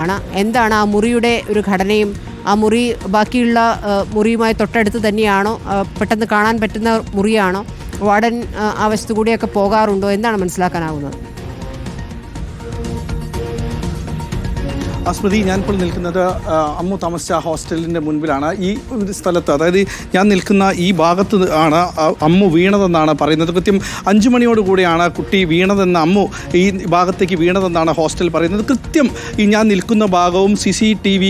എന്താണ് ആ മുറിയുടെ ഒരു ഘടനയും ആ മുറി ബാക്കിയുള്ള മുറിയുമായി തൊട്ടടുത്ത് തന്നെയാണോ, പെട്ടെന്ന് കാണാൻ പറ്റുന്ന മുറിയാണോ, വാർഡൻ ആ വശത്തു കൂടിയൊക്കെ പോകാറുണ്ടോ, എന്താണ് മനസ്സിലാക്കാനാവുന്നത്? സ്മൃതി, ഞാനിപ്പോൾ നിൽക്കുന്നത് അമ്മു താമസിച്ച ഹോസ്റ്റലിൻ്റെ മുൻപിലാണ്. ഈ സ്ഥലത്ത്, അതായത് ഞാൻ നിൽക്കുന്ന ഈ ഭാഗത്ത് ആണ് അമ്മു വീണതെന്നാണ് പറയുന്നത്. കൃത്യം 5 മണിയോടുകൂടിയാണ് കുട്ടി വീണതെന്ന്, അമ്മു ഈ ഭാഗത്തേക്ക് വീണതെന്നാണ് ഹോസ്റ്റൽ പറയുന്നത്. കൃത്യം ഈ ഞാൻ നിൽക്കുന്ന ഭാഗവും CCTV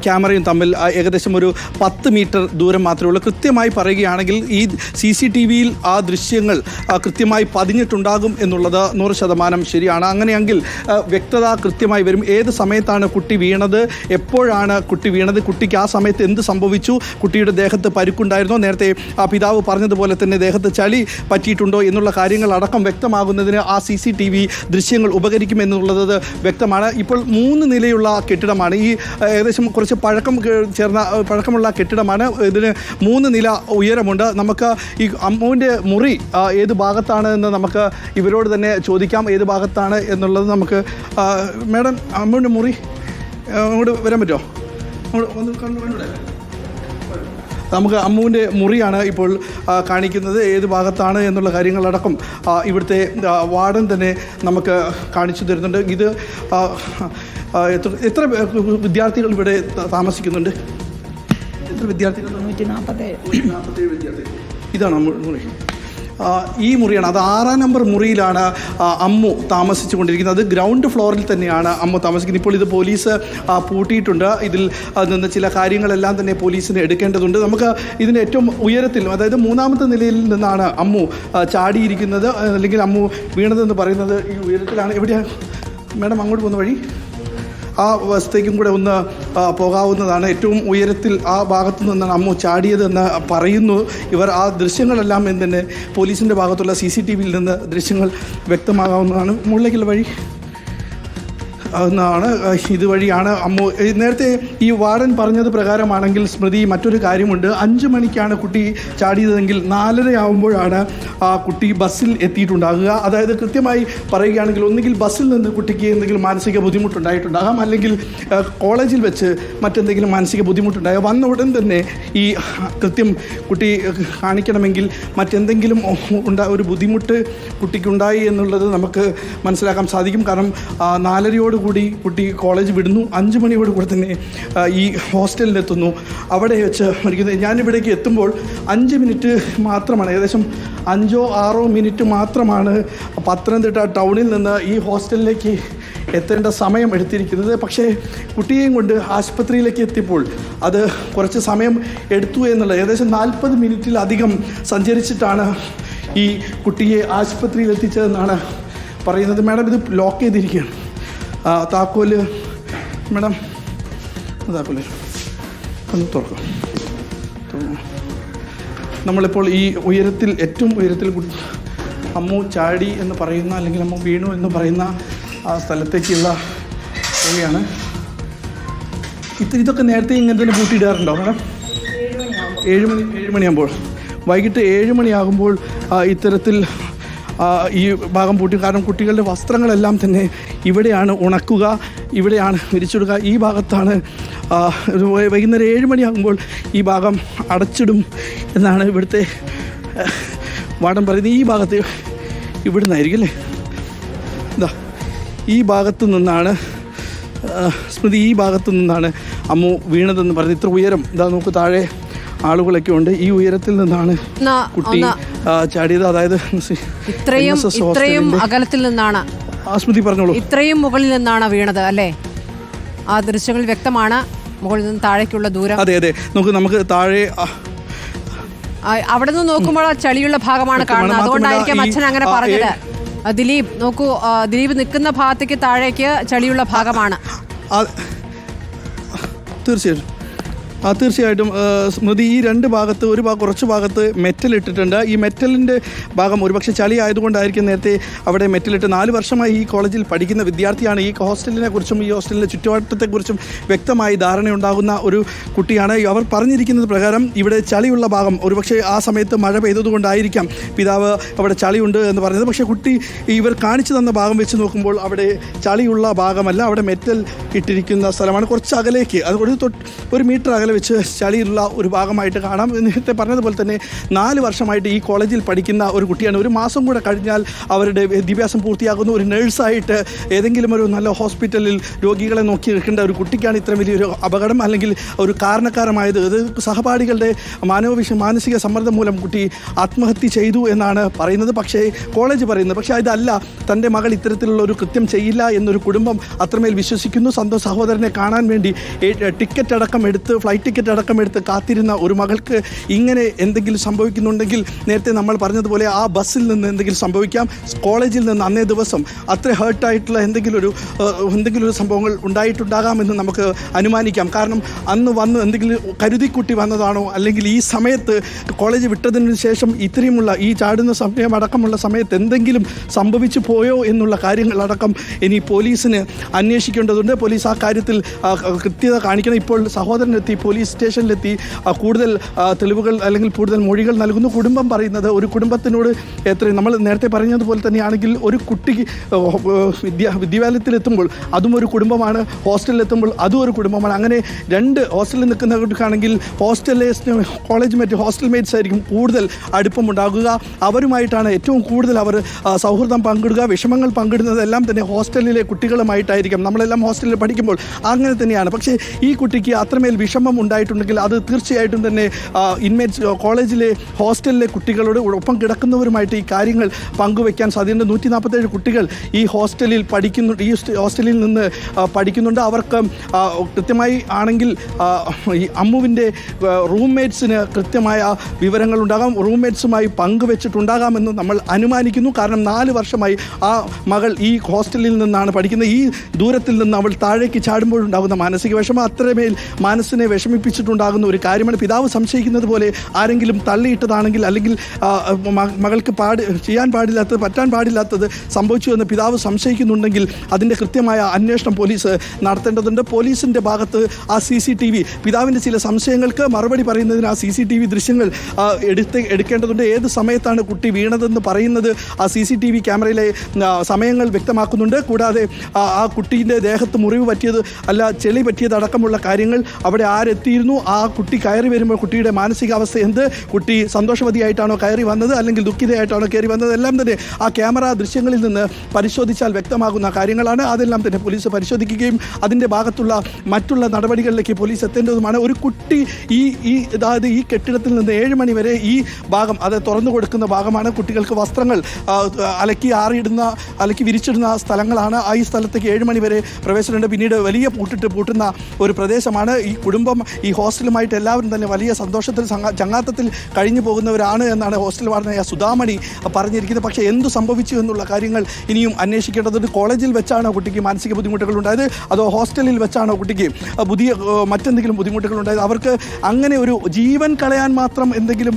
ക്യാമറയും തമ്മിൽ ഏകദേശം ഒരു 10 മീറ്റർ ദൂരം മാത്രമേ ഉള്ളൂ. കൃത്യമായി പറയുകയാണെങ്കിൽ ഈ CCTVയിൽ ആ ദൃശ്യങ്ങൾ കൃത്യമായി പതിഞ്ഞിട്ടുണ്ടാകും എന്നുള്ളത് 100% ശരിയാണ്. അങ്ങനെയെങ്കിൽ വ്യക്തത കൃത്യമായി വരും. ഏത് സമയത്താണ് കുട്ടി വീണത്, എപ്പോഴാണ് കുട്ടി വീണത്, കുട്ടിക്ക് ആ സമയത്ത് എന്ത് സംഭവിച്ചു, കുട്ടിയുടെ ദേഹത്ത് പരിക്കുണ്ടായിരുന്നോ, നേരത്തെ ആ പിതാവ് പറഞ്ഞതുപോലെ തന്നെ ദേഹത്ത് ചളി പറ്റിയിട്ടുണ്ടോ എന്നുള്ള കാര്യങ്ങളടക്കം വ്യക്തമാകുന്നതിന് ആ CCTV ദൃശ്യങ്ങൾ ഉപകരിക്കുമെന്നുള്ളത് വ്യക്തമാണ്. ഇപ്പോൾ 3 നിലയുള്ള കെട്ടിടമാണ്. ഈ ഏകദേശം കുറച്ച് പഴക്കമുള്ള കെട്ടിടമാണ്. ഇതിന് 3 നില ഉയരമുണ്ട്. നമുക്ക് ഈ അമ്മുവിൻ്റെ മുറി ഏത് ഭാഗത്താണ് എന്ന് നമുക്ക് ഇവരോട് തന്നെ ചോദിക്കാം. ഏത് ഭാഗത്താണ് എന്നുള്ളത് നമുക്ക്. മാഡം, അമ്മുവിൻ്റെ മുറി അങ്ങോട്ട് വരാൻ പറ്റുമോ? ഒന്ന് കണ്ടുകൂടെ? നമുക്ക് അമ്മുവിൻ്റെ മുറിയാണ് ഇപ്പോൾ കാണിക്കുന്നത്. ഏത് ഭാഗത്താണ് എന്നുള്ള കാര്യങ്ങളടക്കം ഇവിടുത്തെ വാർഡൻ തന്നെ നമുക്ക് കാണിച്ചു തരുന്നുണ്ട്. ഇത് എത്ര വിദ്യാർത്ഥികൾ ഇവിടെ താമസിക്കുന്നുണ്ട്? എത്ര വിദ്യാർത്ഥികൾ? 147 വിദ്യാർത്ഥികൾ. ഇതാണ് മുറി. ഈ മുറിയാണ്, അത് 6-ാം നമ്പർ മുറിയിലാണ് അമ്മു താമസിച്ചു കൊണ്ടിരിക്കുന്നത്. അത് ഗ്രൗണ്ട് ഫ്ലോറിൽ തന്നെയാണ് അമ്മു താമസിക്കുന്നത്. ഇപ്പോൾ ഇത് പോലീസ് പൂട്ടിയിട്ടുണ്ട്. ഇതിൽ നിന്ന് ചില കാര്യങ്ങളെല്ലാം തന്നെ പോലീസിന് എടുക്കേണ്ടതുണ്ട്. നമുക്ക് ഇതിൻ്റെ ഏറ്റവും ഉയരത്തിൽ, അതായത് 3-ാമത്തെ നിലയിൽ നിന്നാണ് അമ്മു ചാടിയിരിക്കുന്നത്, അല്ലെങ്കിൽ അമ്മു വീണതെന്ന് പറയുന്നത് ഈ ഉയരത്തിലാണ്. എവിടെയാണ് മാഡം അങ്ങോട്ട് പോകുന്ന വഴി? ആ വശത്തേക്കും കൂടെ ഒന്ന് പോകാവുന്നതാണ്. ഏറ്റവും ഉയരത്തിൽ ആ ഭാഗത്തു നിന്നാണ് അമ്മു ചാടിയതെന്ന് പറയുന്നു ഇവർ. ആ ദൃശ്യങ്ങളെല്ലാം തന്നെ പോലീസിൻ്റെ ഭാഗത്തുള്ള CCTVയിൽ നിന്ന് ദൃശ്യങ്ങൾ വ്യക്തമാകാവുന്നതാണ്. മുകളിലേക്കുള്ള വഴി എന്നാണ്. ഇതുവഴിയാണ് അമ്മു. നേരത്തെ ഈ വാർഡൻ പറഞ്ഞത് പ്രകാരമാണെങ്കിൽ സ്മൃതി, മറ്റൊരു കാര്യമുണ്ട്. 5 മണിക്കാണ് കുട്ടി ചാടിയതെങ്കിൽ 4:30 ആകുമ്പോഴാണ് ആ കുട്ടി ബസ്സിൽ എത്തിയിട്ടുണ്ടാകുക. അതായത് കൃത്യമായി പറയുകയാണെങ്കിൽ ഒന്നുകിൽ ബസ്സിൽ നിന്ന് കുട്ടിക്ക് എന്തെങ്കിലും മാനസിക ബുദ്ധിമുട്ടുണ്ടായിട്ടുണ്ടാകാം, അല്ലെങ്കിൽ കോളേജിൽ വെച്ച് മറ്റെന്തെങ്കിലും മാനസിക ബുദ്ധിമുട്ടുണ്ടാകും. വന്ന ഉടൻ തന്നെ ഈ കൃത്യം കുട്ടി കാണിക്കണമെങ്കിൽ മറ്റെന്തെങ്കിലും ഒരു ബുദ്ധിമുട്ട് കുട്ടിക്കുണ്ടായി എന്നുള്ളത് നമുക്ക് മനസ്സിലാക്കാൻ സാധിക്കും. കാരണം 4:30 കൂടി കുട്ടി കോളേജ് വിടുന്നു. 5 മണിയോട് കൂടി തന്നെ ഈ ഹോസ്റ്റലിലെത്തുന്നു. അവിടെ വെച്ച് മരിക്കുന്നത്. ഞാനിവിടേക്ക് എത്തുമ്പോൾ 5 മിനിറ്റ് മാത്രമാണ്, ഏകദേശം 5-6 മിനിറ്റ് മാത്രമാണ് പത്തനംതിട്ട ടൗണിൽ നിന്ന് ഈ ഹോസ്റ്റലിലേക്ക് എത്തേണ്ട സമയം എടുത്തിരിക്കുന്നത്. പക്ഷേ കുട്ടിയെയും കൊണ്ട് ആശുപത്രിയിലേക്ക് എത്തിയപ്പോൾ അത് കുറച്ച് സമയം എടുത്തു എന്നുള്ളത്. ഏകദേശം 40 മിനിറ്റിലധികം സഞ്ചരിച്ചിട്ടാണ് ഈ കുട്ടിയെ ആശുപത്രിയിൽ എത്തിച്ചതെന്നാണ് പറയുന്നത്. മാഡം, ഇത് ലോക്ക് ചെയ്തിരിക്കുകയാണ്. താക്കോല് മാഡം, താക്കോല് ഒന്ന് തുറക്കാം. നമ്മളിപ്പോൾ ഈ ഉയരത്തിൽ, ഏറ്റവും ഉയരത്തിൽ അമ്മു ചാടി എന്ന് പറയുന്ന, അല്ലെങ്കിൽ അമ്മു വീണു എന്ന് പറയുന്ന ആ സ്ഥലത്തേക്കുള്ള വഴിയാണ്. ഇതൊക്കെ നേരത്തെ ഇങ്ങനെ തന്നെ പൂട്ടിയിടാറുണ്ടോ മാഡം? 7 മണിയാകുമ്പോൾ, വൈകിട്ട് 7 മണിയാകുമ്പോൾ ഇത്തരത്തിൽ ഈ ഭാഗം പൂട്ടി. കാരണം കുട്ടികളുടെ വസ്ത്രങ്ങളെല്ലാം തന്നെ ഇവിടെയാണ് ഉണക്കുക, ഇവിടെയാണ് വിരിച്ചിടുക. ഈ ഭാഗത്താണ് വൈകുന്നേരം 7 മണിയാകുമ്പോൾ ഈ ഭാഗം അടച്ചിടും എന്നാണ് ഇവിടുത്തെ വാർഡൻ പറയുന്നത്. ഈ ഭാഗത്ത് ഇവിടെ നിന്നായിരിക്കും അല്ലേ? എന്താ ഈ ഭാഗത്തു നിന്നാണ് സ്മൃതി, ഈ ഭാഗത്തു നിന്നാണ് അമ്മു വീണതെന്ന് പറയുന്നത്. ഇത്ര ഉയരം, ഇതാ നമുക്ക് താഴെ ആളുകളൊക്കെ ഉണ്ട്. ഈ ഉയരത്തിൽ നിന്നാണ് കുട്ടി ചാടിയത്. അതായത് ഇത്രയും അകലത്തിൽ നിന്നാണ്, സ്മൃതി പറഞ്ഞോളൂ, ഇത്രയും മുകളിൽ നിന്നാണ് വീണത് അല്ലേ? ആ ദൃശ്യങ്ങൾ വ്യക്തമാണ്. മുകളിൽ നിന്ന് താഴേക്കുള്ള ദൂരം. അതെ, നമുക്ക് താഴെ അവിടെ നിന്ന് നോക്കുമ്പോൾ ചളിയുള്ള ഭാഗമാണ് കാണുന്നത്. അതുകൊണ്ടായിരിക്കും അച്ഛൻ അങ്ങനെ പറഞ്ഞത്. ദിലീപ് നോക്കൂ, ദിലീപ് നിൽക്കുന്ന ഭാഗത്തേക്ക് താഴേക്ക് ചളിയുള്ള ഭാഗമാണ്. തീർച്ചയായിട്ടും തീർച്ചയായിട്ടും സ്മൃതി, ഈ രണ്ട് ഭാഗത്ത് കുറച്ച് ഭാഗത്ത് മെറ്റൽ ഇട്ടിട്ടുണ്ട്. ഈ മെറ്റലിൻ്റെ ഭാഗം ഒരുപക്ഷെ ചളി ആയതുകൊണ്ടായിരിക്കും നേരത്തെ അവിടെ മെറ്റലിട്ട്. 4 വർഷമായി ഈ കോളേജിൽ പഠിക്കുന്ന വിദ്യാർത്ഥിയാണ്. ഈ ഹോസ്റ്റലിനെ കുറിച്ചും ഈ ഹോസ്റ്റലിൻ്റെ ചുറ്റുവട്ടത്തെക്കുറിച്ചും വ്യക്തമായി ധാരണയുണ്ടാകുന്ന ഒരു കുട്ടിയാണ്. അവർ പറഞ്ഞിരിക്കുന്നത് പ്രകാരം ഇവിടെ ചളിയുള്ള ഭാഗം ഒരുപക്ഷെ ആ സമയത്ത് മഴ പെയ്തതുകൊണ്ടായിരിക്കാം പിതാവ് അവിടെ ചളിയുണ്ട് എന്ന് പറഞ്ഞത്. പക്ഷേ കുട്ടി ഇവർ കാണിച്ചു തന്ന ഭാഗം വെച്ച് നോക്കുമ്പോൾ അവിടെ ചളിയുള്ള ഭാഗമല്ല, അവിടെ മെറ്റൽ ഇട്ടിരിക്കുന്ന സ്ഥലമാണ്. കുറച്ച് അകലേക്ക്, അത് ഒരു മീറ്റർ അകലെ വെച്ച് ചളിയുള്ള ഒരു ഭാഗമായിട്ട് കാണാം. നേരത്തെ പറഞ്ഞതുപോലെ തന്നെ 4 വർഷമായിട്ട് ഈ കോളേജിൽ പഠിക്കുന്ന ഒരു കുട്ടിയാണ്. ഒരു മാസം കൂടെ കഴിഞ്ഞാൽ അവരുടെ വിദ്യാഭ്യാസം പൂർത്തിയാകുന്ന ഒരു നേഴ്സായിട്ട് ഏതെങ്കിലും ഒരു നല്ല ഹോസ്പിറ്റലിൽ രോഗികളെ നോക്കി നിൽക്കേണ്ട ഒരു കുട്ടിക്കാണ് ഇത്ര വലിയൊരു അപകടം അല്ലെങ്കിൽ ഒരു കാരണക്കാരമായത്. ഇത് സഹപാഠികളുടെ മാനസിക സമ്മർദ്ദം മൂലം കുട്ടി ആത്മഹത്യ ചെയ്തു എന്നാണ് പറയുന്നത്. പക്ഷേ കോളേജ് പറയുന്നത് പക്ഷേ ഇതല്ല, തൻ്റെ മകൾ ഇത്തരത്തിലുള്ള ഒരു കൃത്യം ചെയ്യില്ല എന്നൊരു കുടുംബം അത്രമേൽ വിശ്വസിക്കുന്നു. സ്വന്തം സഹോദരനെ കാണാൻ വേണ്ടി ഫ്ലൈറ്റ് ടിക്കറ്റ് അടക്കം എടുത്ത് കാത്തിരുന്ന ഒരു മകൾക്ക് ഇങ്ങനെ എന്തെങ്കിലും സംഭവിക്കുന്നുണ്ടെങ്കിൽ നേരത്തെ നമ്മൾ പറഞ്ഞതുപോലെ ആ ബസ്സിൽ നിന്ന് എന്തെങ്കിലും സംഭവിക്കാം. കോളേജിൽ നിന്ന് അന്നേ ദിവസം അത്ര ഹേർട്ടായിട്ടുള്ള എന്തെങ്കിലും ഒരു സംഭവങ്ങൾ ഉണ്ടായിട്ടുണ്ടാകാമെന്ന് നമുക്ക് അനുമാനിക്കാം. കാരണം അന്ന് വന്ന് എന്തെങ്കിലും കരുതിക്കുട്ടി വന്നതാണോ, അല്ലെങ്കിൽ ഈ സമയത്ത് കോളേജ് വിട്ടതിന് ശേഷം ഇത്രയുമുള്ള ഈ ചാടുന്ന സമയം അടക്കമുള്ള സമയത്ത് എന്തെങ്കിലും സംഭവിച്ചു പോയോ എന്നുള്ള കാര്യങ്ങളടക്കം ഇനി പോലീസിന് അന്വേഷിക്കേണ്ടതുണ്ട്. പോലീസ് ആ കാര്യത്തിൽ കൃത്യത കാണിക്കണം. ഇപ്പോൾ സഹോദരനെത്തി പോലീസ് സ്റ്റേഷനിലെത്തി കൂടുതൽ തെളിവുകൾ അല്ലെങ്കിൽ കൂടുതൽ മൊഴികൾ നൽകുന്നു. കുടുംബം പറയുന്നത് ഒരു കുടുംബത്തിനോട് നമ്മൾ നേരത്തെ പറഞ്ഞതുപോലെ തന്നെയാണെങ്കിൽ ഒരു കുട്ടി വിദ്യാലയത്തിലെത്തുമ്പോൾ അതും ഒരു കുടുംബമാണ്, ഹോസ്റ്റലിലെത്തുമ്പോൾ അതും ഒരു കുടുംബമാണ്. അങ്ങനെ 2 ഹോസ്റ്റലിൽ നിൽക്കുന്നവർക്കാണെങ്കിൽ കോളേജ് മേറ്റ് ഹോസ്റ്റൽ മേറ്റ്സ് ആയിരിക്കും കൂടുതൽ അടുപ്പമുണ്ടാകുക. അവരുമായിട്ടാണ് ഏറ്റവും കൂടുതൽ അവർ സൗഹൃദം പങ്കിടുക, വിഷമങ്ങൾ പങ്കിടുന്നതെല്ലാം തന്നെ ഹോസ്റ്റലിലെ കുട്ടികളുമായിട്ടായിരിക്കും. നമ്മളെല്ലാം ഹോസ്റ്റലിൽ പഠിക്കുമ്പോൾ അങ്ങനെ തന്നെയാണ്. പക്ഷേ ഈ കുട്ടിക്ക് അത്രമേൽ വിഷമം ഉണ്ടായിട്ടുണ്ടെങ്കിൽ അത് തീർച്ചയായിട്ടും തന്നെ ഇൻമേറ്റ്സ് കോളേജിലെ ഹോസ്റ്റലിലെ കുട്ടികളോട് ഒപ്പം കിടക്കുന്നവരുമായിട്ട് ഈ കാര്യങ്ങൾ പങ്കുവയ്ക്കാൻ സാധ്യതയുണ്ട്. 147 കുട്ടികൾ ഈ ഹോസ്റ്റലിൽ പഠിക്കുന്നുണ്ട്, ഈ ഹോസ്റ്റലിൽ നിന്ന് പഠിക്കുന്നുണ്ട്. അവർക്ക് കൃത്യമായി ആണെങ്കിൽ ഈ അമ്മുവിൻ്റെ റൂംമേറ്റ്സിന് കൃത്യമായ വിവരങ്ങളുണ്ടാകാം, റൂംമേറ്റ്സുമായി പങ്കുവെച്ചിട്ടുണ്ടാകാമെന്ന് നമ്മൾ അനുമാനിക്കുന്നു. കാരണം 4 വർഷമായി ആ മകൾ ഈ ഹോസ്റ്റലിൽ നിന്നാണ് പഠിക്കുന്നത്. ഈ ദൂരത്തിൽ നിന്ന് അവൾ താഴേക്ക് ചാടുമ്പോഴുണ്ടാകുന്ന മാനസിക വിഷമം അത്രമേൽ മനസ്സിനെ വിഷമിപ്പിച്ചിട്ടുണ്ടാകുന്ന ഒരു കാര്യമാണ്. പിതാവ് സംശയിക്കുന്നത് പോലെ ആരെങ്കിലും തള്ളിയിട്ടതാണെങ്കിൽ അല്ലെങ്കിൽ മകൾക്ക് പറ്റാൻ പാടില്ലാത്തത് സംഭവിച്ചു എന്ന് പിതാവ് സംശയിക്കുന്നുണ്ടെങ്കിൽ അതിൻ്റെ കൃത്യമായ അന്വേഷണം പോലീസ് നടത്തേണ്ടതുണ്ട്. പോലീസിൻ്റെ ഭാഗത്ത് ആ CCTV പിതാവിൻ്റെ ചില സംശയങ്ങൾക്ക് മറുപടി പറയുന്നതിന് ആ CCTV ദൃശ്യങ്ങൾ എടുക്കേണ്ടതുണ്ട്. ഏത് സമയത്താണ് കുട്ടി വീണതെന്ന് പറയുന്നത് ആ CCTV ക്യാമറയിലെ സമയങ്ങൾ വ്യക്തമാക്കുന്നുണ്ട്. കൂടാതെ ആ കുട്ടീൻ്റെ ദേഹത്ത് മുറിവ് പറ്റിയത് അല്ല ചെളി പറ്റിയത് അടക്കമുള്ള കാര്യങ്ങൾ, അവിടെ ആരെത്തിയിരുന്നു, ആ കുട്ടി കയറി വരുമ്പോൾ കുട്ടിയുടെ മാനസികാവസ്ഥ എന്ത്, കുട്ടി സന്തോഷവതിയായിട്ടാണോ കയറി വന്നത് അല്ലെങ്കിൽ ദുഃഖിതയായിട്ടാണോ കയറി വന്നത്, എല്ലാം തന്നെ ആ ക്യാമറ ദൃശ്യങ്ങളിൽ നിന്ന് പരിശോധിച്ചാൽ വ്യക്തമാകുന്ന കാര്യങ്ങളാണ്. അതെല്ലാം തന്നെ പോലീസ് പരിശോധിക്കുകയും അതിൻ്റെ ഭാഗത്തുള്ള മറ്റുള്ള നടപടികളിലേക്ക് പോലീസ് എത്തേണ്ടതുമാണ്. ഒരു കുട്ടി അതായത് ഈ കെട്ടിടത്തിൽ നിന്ന് 7 മണി വരെ ഈ ഭാഗം അത് തുറന്നു കൊടുക്കുന്ന ഭാഗമാണ്. കുട്ടികൾക്ക് വസ്ത്രങ്ങൾ അലക്കി വിരിച്ചിടുന്ന സ്ഥലങ്ങളാണ്. ഈ സ്ഥലത്തേക്ക് 7 മണി വരെ പ്രവേശനമുണ്ട്. പിന്നീട് വലിയ പൂട്ടുന്ന ഒരു പ്രദേശമാണ്. ഈ കുടുംബം ഈ ഹോസ്റ്റലുമായിട്ട് എല്ലാവരും തന്നെ വലിയ സന്തോഷത്തിൽ ചങ്ങാത്തത്തിൽ കഴിഞ്ഞു പോകുന്നവരാണ് എന്നാണ് ഹോസ്റ്റൽ വാർഡനായ സുധാമണി പറഞ്ഞിരിക്കുന്നത്. പക്ഷേ എന്തു സംഭവിച്ചു എന്നുള്ള കാര്യങ്ങൾ ഇനിയും അന്വേഷിക്കേണ്ടതുണ്ട്. കോളേജിൽ വെച്ചാണോ കുട്ടിക്ക് മാനസിക ബുദ്ധിമുട്ടുകൾ ഉണ്ടായത്, അതോ ഹോസ്റ്റലിൽ വെച്ചാണോ കുട്ടിക്ക് മറ്റെന്തെങ്കിലും ബുദ്ധിമുട്ടുകൾ ഉണ്ടായത്? അവർക്ക് അങ്ങനെ ഒരു ജീവൻ കളയാൻ മാത്രം എന്തെങ്കിലും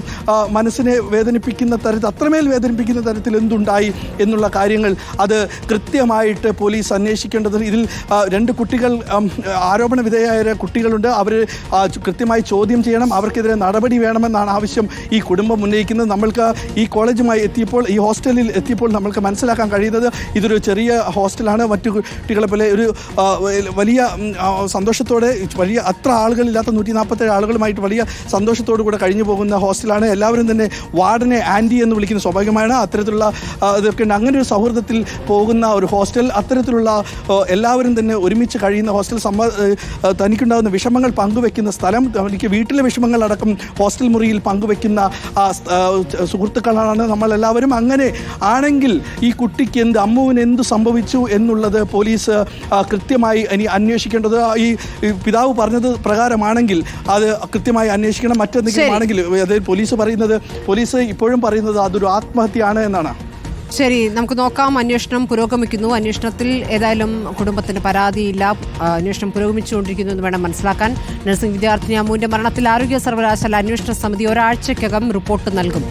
മനസ്സിനെ വേദനിപ്പിക്കുന്ന തരത്തിൽ, അത്രമേൽ വേദനിപ്പിക്കുന്ന തരത്തിൽ എന്തുണ്ടായി എന്നുള്ള കാര്യങ്ങൾ അത് കൃത്യമായിട്ട് പോലീസ് അന്വേഷിക്കേണ്ടതുണ്ട്. ഇതിൽ 2 കുട്ടികൾ ആരോപണ വിധേയരായ കുട്ടികളുണ്ട്. അവർ കൃത്യമായി ചോദ്യം ചെയ്യണം, അവർക്കെതിരെ നടപടി വേണമെന്നാണ് ആവശ്യം ഈ കുടുംബം ഉന്നയിക്കുന്നത്. നമ്മൾക്ക് ഈ കോളേജുമായി എത്തിയപ്പോൾ, ഈ ഹോസ്റ്റലിൽ എത്തിയപ്പോൾ നമ്മൾക്ക് മനസ്സിലാക്കാൻ കഴിയുന്നത് ഇതൊരു ചെറിയ ഹോസ്റ്റലാണ്. മറ്റു കുട്ടികളെ പോലെ ഒരു വലിയ സന്തോഷത്തോടെ അത്ര ആളുകളില്ലാത്ത 147 ആളുകളുമായിട്ട് വലിയ സന്തോഷത്തോടു കൂടെ കഴിഞ്ഞു പോകുന്ന ഹോസ്റ്റലാണ്. എല്ലാവരും തന്നെ വാർഡനെ ആൻറ്റി എന്ന് വിളിക്കുന്ന സ്വാഭാവികമാണ്. അത്തരത്തിലുള്ള ഇതൊക്കെ ഉണ്ട്. അങ്ങനെ ഒരു സൗഹൃദത്തിൽ പോകുന്ന ഒരു ഹോസ്റ്റൽ, അത്തരത്തിലുള്ള എല്ലാവരും തന്നെ ഒരുമിച്ച് കഴിയുന്ന ഹോസ്റ്റൽ, തനിക്കുണ്ടാകുന്ന വിഷമങ്ങൾ പങ്കുവെക്കുന്ന സ്ഥലം, തനിക്ക് വീട്ടിലെ വിഷമങ്ങളടക്കം ഹോസ്റ്റൽ മുറിയിൽ പങ്കുവെക്കുന്ന സുഹൃത്തുക്കളാണ് നമ്മളെല്ലാവരും. അങ്ങനെ ആണെങ്കിൽ ഈ കുട്ടിക്ക് അമ്മുവിന് എന്ത് സംഭവിച്ചു എന്നുള്ളത് പോലീസ് കൃത്യമായി ഇനി അന്വേഷിക്കേണ്ടത്. ഈ പിതാവ് പറഞ്ഞത് പ്രകാരമാണെങ്കിൽ അത് കൃത്യമായി അന്വേഷിക്കണം. മറ്റെന്തെങ്കിലും ആണെങ്കിൽ അതായത് പോലീസ് ഇപ്പോഴും പറയുന്നത് അതൊരു ആത്മഹത്യയാണ് എന്നാണ്. ശരി, നമുക്ക് നോക്കാം. അന്വേഷണം പുരോഗമിക്കുന്നു. അന്വേഷണത്തിൽ ഏതായാലും കുടുംബത്തിന് പരാതിയില്ല. അന്വേഷണം പുരോഗമിച്ചുകൊണ്ടിരിക്കുന്നു എന്ന് വേണം മനസ്സിലാക്കാൻ. നഴ്സിംഗ് വിദ്യാർത്ഥിനി അമ്മുവിന്റെ മരണത്തിൽ ആരോഗ്യ സർവകലാശാല അന്വേഷണ സമിതി ഒരാഴ്ചയ്ക്കകം റിപ്പോർട്ട് നൽകും.